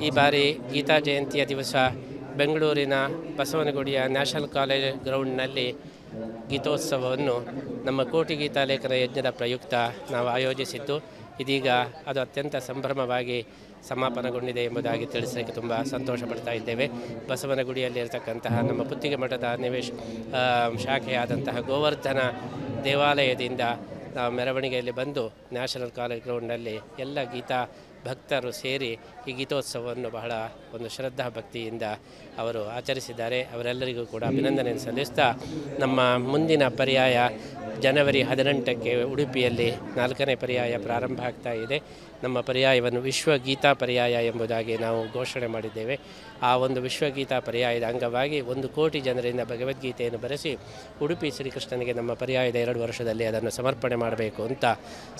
ಈ ಬಾರಿ ಗೀತಾ ಜಯಂತಿಯ ದಿವಸ ಬೆಂಗಳೂರಿನ ಬಸವನಗುಡಿಯ ನ್ಯಾಷನಲ್ ಕಾಲೇಜ್ ಗ್ರೌಂಡ್ನಲ್ಲಿ ಗೀತೋತ್ಸವವನ್ನು ನಮ್ಮ ಕೋಟಿ ಗೀತಾ ಲೇಖನ ಯಜ್ಞದ ಪ್ರಯುಕ್ತ ನಾವು ಆಯೋಜಿಸಿದ್ದು ಇದೀಗ ಅದು ಅತ್ಯಂತ ಸಂಭ್ರಮವಾಗಿ ಸಮಾಪನಗೊಂಡಿದೆ ಎಂಬುದಾಗಿ ತಿಳಿಸಲಿಕ್ಕೆ ತುಂಬ ಸಂತೋಷ ಪಡ್ತಾ ಇದ್ದೇವೆ. ಬಸವನಗುಡಿಯಲ್ಲಿರತಕ್ಕಂತಹ ನಮ್ಮ ಪುತ್ತಿಗೆ ಮಠದ ಶಾಖೆಯಾದಂತಹ ಗೋವರ್ಧನ ದೇವಾಲಯದಿಂದ ನಾವು ಮೆರವಣಿಗೆಯಲ್ಲಿ ಬಂದು ನ್ಯಾಷನಲ್ ಕಾಲೇಜ್ ಗ್ರೌಂಡ್ನಲ್ಲಿ ಎಲ್ಲ ಗೀತಾ ಭಕ್ತರು ಸೇರಿ ಈ ಗೀತೋತ್ಸವವನ್ನು ಬಹಳ ಒಂದು ಶ್ರದ್ಧಾ ಭಕ್ತಿಯಿಂದ ಅವರು ಆಚರಿಸಿದ್ದಾರೆ. ಅವರೆಲ್ಲರಿಗೂ ಕೂಡ ಅಭಿನಂದನೆಯನ್ನು ಸಲ್ಲಿಸ್ತಾ ನಮ್ಮ ಮುಂದಿನ ಪರ್ಯಾಯ ಜನವರಿ 18ಕ್ಕೆ ಉಡುಪಿಯಲ್ಲಿ 4ನೇ ಪರ್ಯಾಯ ಪ್ರಾರಂಭ ಆಗ್ತಾ ಇದೆ. ನಮ್ಮ ಪರ್ಯಾಯವನ್ನು ವಿಶ್ವಗೀತಾ ಪರ್ಯಾಯ ಎಂಬುದಾಗಿ ನಾವು ಘೋಷಣೆ ಮಾಡಿದ್ದೇವೆ. ಆ ಒಂದು ವಿಶ್ವಗೀತಾ ಪರ್ಯಾಯದ ಅಂಗವಾಗಿ 1 ಕೋಟಿ ಜನರಿಂದ ಭಗವದ್ಗೀತೆಯನ್ನು ಬರೆಸಿ ಉಡುಪಿ ಶ್ರೀಕೃಷ್ಣನಿಗೆ ನಮ್ಮ ಪರ್ಯಾಯದ 2 ವರ್ಷದಲ್ಲಿ ಅದನ್ನು ಸಮರ್ಪಣೆ ಮಾಡಬೇಕು ಅಂತ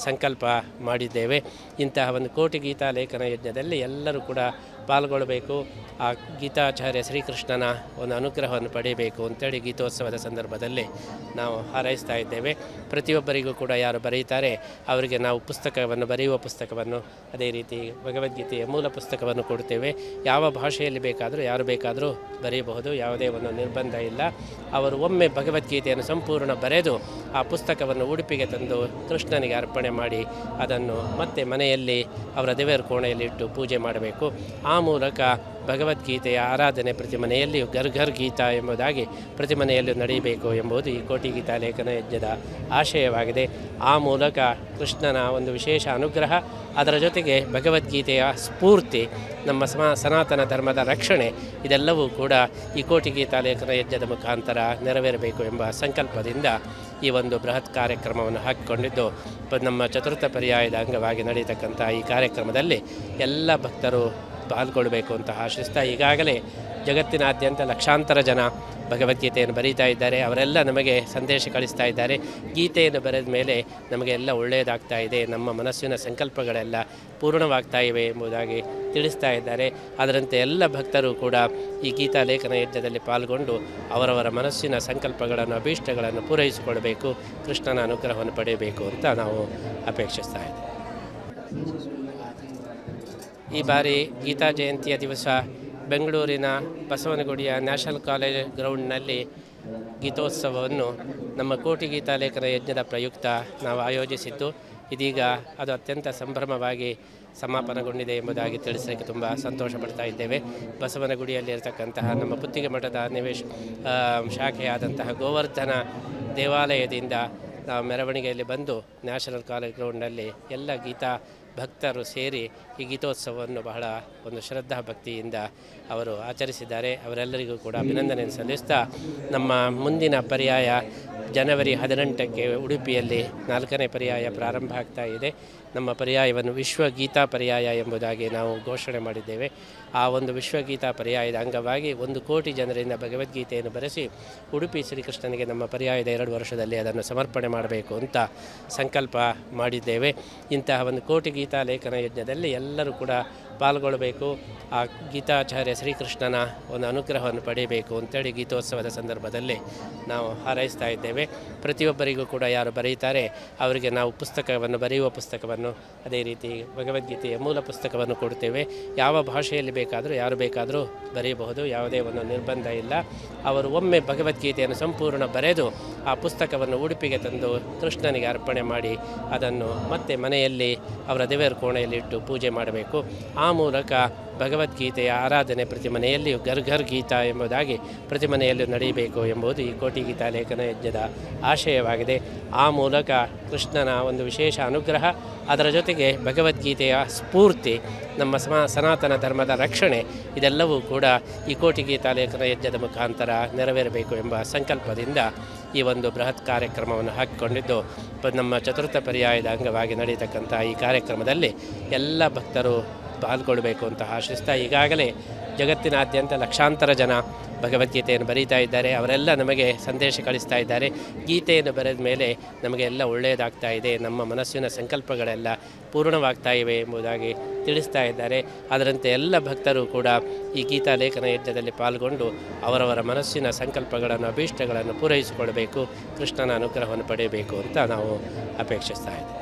ಸಂಕಲ್ಪ ಮಾಡಿದ್ದೇವೆ. ಇಂತಹ ಒಂದು ಕೋಟಿ ಗೀತಾ ಲೇಖನ ಯಜ್ಞದಲ್ಲಿ ಎಲ್ಲರೂ ಕೂಡ ಪಾಲ್ಗೊಳ್ಳಬೇಕು, ಆ ಗೀತಾಚಾರ್ಯ ಶ್ರೀಕೃಷ್ಣನ ಒಂದು ಅನುಗ್ರಹವನ್ನು ಪಡೆಯಬೇಕು ಅಂತೇಳಿ ಗೀತೋತ್ಸವದ ಸಂದರ್ಭದಲ್ಲಿ ನಾವು ಹಾರೈಸ್ತಾ ಇದ್ದೇವೆ. ಪ್ರತಿಯೊಬ್ಬರಿಗೂ ಕೂಡ ಯಾರು ಬರೆಯುತ್ತಾರೆ ಅವರಿಗೆ ನಾವು ಬರೆಯುವ ಪುಸ್ತಕವನ್ನು ಅದೇ ರೀತಿ ಭಗವದ್ಗೀತೆಯ ಮೂಲ ಪುಸ್ತಕವನ್ನು ಕೊಡ್ತೇವೆ. ಯಾವ ಭಾಷೆಯಲ್ಲಿ ಬೇಕಾದರೂ ಯಾರು ಬೇಕಾದರೂ ಬರೆಯಬಹುದು, ಯಾವುದೇ ಒಂದು ನಿರ್ಬಂಧ ಇಲ್ಲ. ಅವರು ಒಮ್ಮೆ ಭಗವದ್ಗೀತೆಯನ್ನು ಸಂಪೂರ್ಣ ಬರೆದು ಆ ಪುಸ್ತಕವನ್ನು ಉಡುಪಿಗೆ ತಂದು ಕೃಷ್ಣನಿಗೆ ಅರ್ಪಣೆ ಮಾಡಿ ಅದನ್ನು ಮತ್ತೆ ಮನೆಯಲ್ಲಿ ಅವರ ದೇವರ ಕೋಣೆಯಲ್ಲಿ ಇಟ್ಟು ಪೂಜೆ ಮಾಡಬೇಕು. ಆ ಮೂಲಕ ಭಗವದ್ಗೀತೆಯ ಆರಾಧನೆ ಪ್ರತಿ ಮನೆಯಲ್ಲಿಯೂ ಘರ್ ಗೀತಾ ಎಂಬುದಾಗಿ ಪ್ರತಿ ಮನೆಯಲ್ಲೂ ನಡೆಯಬೇಕು ಎಂಬುದು ಈ ಕೋಟಿ ಗೀತಾ ಲೇಖನ ಯಜ್ಞದ ಆಶಯವಾಗಿದೆ. ಆ ಮೂಲಕ ಕೃಷ್ಣನ ಒಂದು ವಿಶೇಷ ಅನುಗ್ರಹ, ಅದರ ಜೊತೆಗೆ ಭಗವದ್ಗೀತೆಯ ಸ್ಫೂರ್ತಿ, ನಮ್ಮ ಸನಾತನ ಧರ್ಮದ ರಕ್ಷಣೆ, ಇದೆಲ್ಲವೂ ಕೂಡ ಈ ಕೋಟಿ ಗೀತಾ ಲೇಖನ ಯಜ್ಞದ ಮುಖಾಂತರ ನೆರವೇರಬೇಕು ಎಂಬ ಸಂಕಲ್ಪದಿಂದ ಈ ಒಂದು ಬೃಹತ್ ಕಾರ್ಯಕ್ರಮವನ್ನು ಹಾಕಿಕೊಂಡಿದ್ದು, ನಮ್ಮ ಚತುರ್ಥ ಪರ್ಯಾಯದ ಅಂಗವಾಗಿ ನಡೆಯತಕ್ಕಂಥ ಈ ಕಾರ್ಯಕ್ರಮದಲ್ಲಿ ಎಲ್ಲ ಭಕ್ತರು ಪಾಲ್ಗೊಳ್ಳಬೇಕು ಅಂತ ಆಶಿಸ್ತಾ, ಈಗಾಗಲೇ ಜಗತ್ತಿನಾದ್ಯಂತ ಲಕ್ಷಾಂತರ ಜನ ಭಗವದ್ಗೀತೆಯನ್ನು ಬರೀತಾ ಇದ್ದಾರೆ. ಅವರೆಲ್ಲ ನಮಗೆ ಸಂದೇಶ ಕಳಿಸ್ತಾ ಇದ್ದಾರೆ. ಗೀತೆಯನ್ನು ಬರೆದ ಮೇಲೆ ನಮಗೆಲ್ಲ ಒಳ್ಳೆಯದಾಗ್ತಾ ಇದೆ, ನಮ್ಮ ಮನಸ್ಸಿನ ಸಂಕಲ್ಪಗಳೆಲ್ಲ ಪೂರ್ಣವಾಗ್ತಾ ಇವೆ ಎಂಬುದಾಗಿ ತಿಳಿಸ್ತಾ ಇದ್ದಾರೆ. ಅದರಂತೆ ಎಲ್ಲ ಭಕ್ತರು ಕೂಡ ಈ ಗೀತಾ ಲೇಖನ ಯಜ್ಞದಲ್ಲಿ ಪಾಲ್ಗೊಂಡು ಅವರವರ ಮನಸ್ಸಿನ ಸಂಕಲ್ಪಗಳನ್ನು, ಅಭೀಷ್ಟಗಳನ್ನು ಪೂರೈಸಿಕೊಳ್ಳಬೇಕು, ಕೃಷ್ಣನ ಅನುಗ್ರಹವನ್ನು ಪಡೆಯಬೇಕು ಅಂತ ನಾವು ಅಪೇಕ್ಷಿಸ್ತಾ ಇದ್ದೇವೆ. ಈ ಬಾರಿ ಗೀತಾ ಜಯಂತಿಯ ದಿವಸ ಬೆಂಗಳೂರಿನ ಬಸವನಗುಡಿಯ ನ್ಯಾಷನಲ್ ಕಾಲೇಜ್ ಗ್ರೌಂಡ್ನಲ್ಲಿ ಗೀತೋತ್ಸವವನ್ನು ನಮ್ಮ ಕೋಟಿ ಗೀತಾ ಲೇಖನ ಯಜ್ಞದ ಪ್ರಯುಕ್ತ ನಾವು ಆಯೋಜಿಸಿದ್ದು ಇದೀಗ ಅದು ಅತ್ಯಂತ ಸಂಭ್ರಮವಾಗಿ ಸಮಾಪನಗೊಂಡಿದೆ ಎಂಬುದಾಗಿ ತಿಳಿಸಲಿಕ್ಕೆ ತುಂಬ ಸಂತೋಷ ಪಡ್ತಾ ಇದ್ದೇವೆ. ಬಸವನಗುಡಿಯಲ್ಲಿರತಕ್ಕಂತಹ ನಮ್ಮ ಪುತ್ತಿಗೆ ಮಠದ ಶಾಖೆಯಾದಂತಹ ಗೋವರ್ಧನ ದೇವಾಲಯದಿಂದ ನಾವು ಮೆರವಣಿಗೆಯಲ್ಲಿ ಬಂದು ನ್ಯಾಷನಲ್ ಕಾಲೇಜ್ ಗ್ರೌಂಡ್ನಲ್ಲಿ ಎಲ್ಲ ಗೀತಾ ಭಕ್ತರು ಸೇರಿ ಈ ಗೀತೋತ್ಸವವನ್ನು ಬಹಳ ಒಂದು ಶ್ರದ್ಧಾ ಭಕ್ತಿಯಿಂದ ಅವರು ಆಚರಿಸಿದ್ದಾರೆ. ಅವರೆಲ್ಲರಿಗೂ ಕೂಡ ಅಭಿನಂದನೆಯನ್ನು ಸಲ್ಲಿಸ್ತಾ ನಮ್ಮ ಮುಂದಿನ ಪರ್ಯಾಯ ಜನವರಿ 18ಕ್ಕೆ ಉಡುಪಿಯಲ್ಲಿ 4ನೇ ಪರ್ಯಾಯ ಪ್ರಾರಂಭ ಆಗ್ತಾ ಇದೆ. ನಮ್ಮ ಪರ್ಯಾಯವನ್ನು ವಿಶ್ವಗೀತಾ ಪರ್ಯಾಯ ಎಂಬುದಾಗಿ ನಾವು ಘೋಷಣೆ ಮಾಡಿದ್ದೇವೆ. ಆ ಒಂದು ವಿಶ್ವಗೀತಾ ಪರ್ಯಾಯದ ಅಂಗವಾಗಿ 1 ಕೋಟಿ ಜನರಿಂದ ಭಗವದ್ಗೀತೆಯನ್ನು ಬರೆಸಿ ಉಡುಪಿ ಶ್ರೀಕೃಷ್ಣನಿಗೆ ನಮ್ಮ ಪರ್ಯಾಯದ 2 ವರ್ಷದಲ್ಲಿ ಅದನ್ನು ಸಮರ್ಪಣೆ ಮಾಡಬೇಕು ಅಂತ ಸಂಕಲ್ಪ ಮಾಡಿದ್ದೇವೆ. ಇಂತಹ ಒಂದು ಕೋಟಿ ಗೀತಾ ಲೇಖನ ಯಜ್ಞದಲ್ಲಿ ಎಲ್ಲರೂ ಕೂಡ ಪಾಲ್ಗೊಳ್ಳಬೇಕು, ಆ ಗೀತಾಚಾರ್ಯ ಶ್ರೀಕೃಷ್ಣನ ಒಂದು ಅನುಗ್ರಹವನ್ನು ಪಡೆಯಬೇಕು ಅಂತೇಳಿ ಗೀತೋತ್ಸವದ ಸಂದರ್ಭದಲ್ಲಿ ನಾವು ಹಾರೈಸ್ತಾ ಇದ್ದೇವೆ. ಪ್ರತಿಯೊಬ್ಬರಿಗೂ ಕೂಡ ಯಾರು ಬರೆಯುತ್ತಾರೆ ಅವರಿಗೆ ನಾವು ಬರೆಯುವ ಪುಸ್ತಕವನ್ನು ಅದೇ ರೀತಿ ಭಗವದ್ಗೀತೆಯ ಮೂಲ ಪುಸ್ತಕವನ್ನು ಕೊಡ್ತೇವೆ. ಯಾವ ಭಾಷೆಯಲ್ಲಿ ಬೇಕಾದರೂ ಯಾರು ಬೇಕಾದರೂ ಬರೆಯಬಹುದು, ಯಾವುದೇ ಒಂದು ನಿರ್ಬಂಧ ಇಲ್ಲ. ಅವರು ಒಮ್ಮೆ ಭಗವದ್ಗೀತೆಯನ್ನು ಸಂಪೂರ್ಣ ಬರೆದು ಆ ಪುಸ್ತಕವನ್ನು ಉಡುಪಿಗೆ ತಂದು ಕೃಷ್ಣನಿಗೆ ಅರ್ಪಣೆ ಮಾಡಿ ಅದನ್ನು ಮತ್ತೆ ಮನೆಯಲ್ಲಿ ಅವರ ದೇವರ ಕೋಣೆಯಲ್ಲಿ ಇಟ್ಟು ಪೂಜೆ ಮಾಡಬೇಕು. ಆ ಮೂಲಕ ಭಗವದ್ಗೀತೆಯ ಆರಾಧನೆ ಪ್ರತಿ ಮನೆಯಲ್ಲಿಯೂ ಘರ್ ಗೀತಾ ಎಂಬುದಾಗಿ ಪ್ರತಿ ಮನೆಯಲ್ಲೂ ನಡೆಯಬೇಕು ಎಂಬುದು ಈ ಕೋಟಿ ಗೀತಾ ಲೇಖನ ಯಜ್ಞದ ಆಶಯವಾಗಿದೆ. ಆ ಮೂಲಕ ಕೃಷ್ಣನ ಒಂದು ವಿಶೇಷ ಅನುಗ್ರಹ, ಅದರ ಜೊತೆಗೆ ಭಗವದ್ಗೀತೆಯ ಸ್ಫೂರ್ತಿ, ನಮ್ಮ ಸನಾತನ ಧರ್ಮದ ರಕ್ಷಣೆ, ಇದೆಲ್ಲವೂ ಕೂಡ ಈ ಕೋಟಿ ಗೀತಾ ಲೇಖನ ಯಜ್ಞದ ಮುಖಾಂತರ ನೆರವೇರಬೇಕು ಎಂಬ ಸಂಕಲ್ಪದಿಂದ ಈ ಒಂದು ಬೃಹತ್ ಕಾರ್ಯಕ್ರಮವನ್ನು ಹಾಕಿಕೊಂಡಿದ್ದು, ನಮ್ಮ ಚತುರ್ಥ ಪರ್ಯಾಯದ ಅಂಗವಾಗಿ ನಡೆಯತಕ್ಕಂಥ ಈ ಕಾರ್ಯಕ್ರಮದಲ್ಲಿ ಎಲ್ಲ ಭಕ್ತರು ಪಾಲ್ಗೊಳ್ಳಬೇಕು ಅಂತ ಆಶಿಸ್ತಾ, ಈಗಾಗಲೇ ಜಗತ್ತಿನಾದ್ಯಂತ ಲಕ್ಷಾಂತರ ಜನ ಭಗವದ್ಗೀತೆಯನ್ನು ಬರೀತಾ ಇದ್ದಾರೆ. ಅವರೆಲ್ಲ ನಮಗೆ ಸಂದೇಶ ಕಳಿಸ್ತಾ ಇದ್ದಾರೆ. ಗೀತೆಯನ್ನು ಬರೆದ ಮೇಲೆ ನಮಗೆಲ್ಲ ಒಳ್ಳೆಯದಾಗ್ತಾ ಇದೆ, ನಮ್ಮ ಮನಸ್ಸಿನ ಸಂಕಲ್ಪಗಳೆಲ್ಲ ಪೂರ್ಣವಾಗ್ತಾ ಇವೆ ಎಂಬುದಾಗಿ ತಿಳಿಸ್ತಾ ಇದ್ದಾರೆ. ಅದರಂತೆ ಎಲ್ಲ ಭಕ್ತರು ಕೂಡ ಈ ಗೀತಾ ಲೇಖನ ಯಜ್ಞದಲ್ಲಿ ಪಾಲ್ಗೊಂಡು ಅವರವರ ಮನಸ್ಸಿನ ಸಂಕಲ್ಪಗಳನ್ನು, ಅಭೀಷ್ಟಗಳನ್ನು ಪೂರೈಸಿಕೊಳ್ಳಬೇಕು, ಕೃಷ್ಣನ ಅನುಗ್ರಹವನ್ನು ಪಡೆಯಬೇಕು ಅಂತ ನಾವು ಅಪೇಕ್ಷಿಸ್ತಾ ಇದ್ದೇವೆ.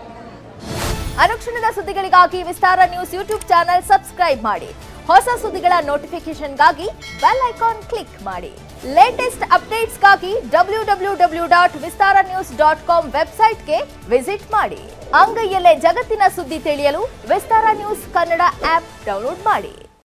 ಅನುಕ್ಷಣದ ಸುದ್ದಿಗಳಿಗಾಗಿ ವಿಸ್ತಾರ ನ್ಯೂಸ್ ಯೂಟ್ಯೂಬ್ ಚಾನೆಲ್ ಸಬ್ಸ್ಕ್ರೈಬ್ ಮಾಡಿ. ಹೊಸ ಸುದ್ದಿಗಳ ನೋಟಿಫಿಕೇಶನ್ಗಾಗಿ ಬೆಲ್ ಐಕಾನ್ ಕ್ಲಿಕ್ ಮಾಡಿ. ಲೇಟೆಸ್ಟ್ ಅಪ್ಡೇಟ್ಸ್ಗಾಗಿ www.vistaranews.com ವೆಬ್ಸೈಟ್ಗೆ ವಿಸಿಟ್ ಮಾಡಿ. ಅಂಗೈಯಲ್ಲೇ ಜಗತ್ತಿನ ಸುದ್ದಿ ತಿಳಿಯಲು ವಿಸ್ತಾರ ನ್ಯೂಸ್ ಕನ್ನಡ ಆಪ್ ಡೌನ್ಲೋಡ್ ಮಾಡಿ.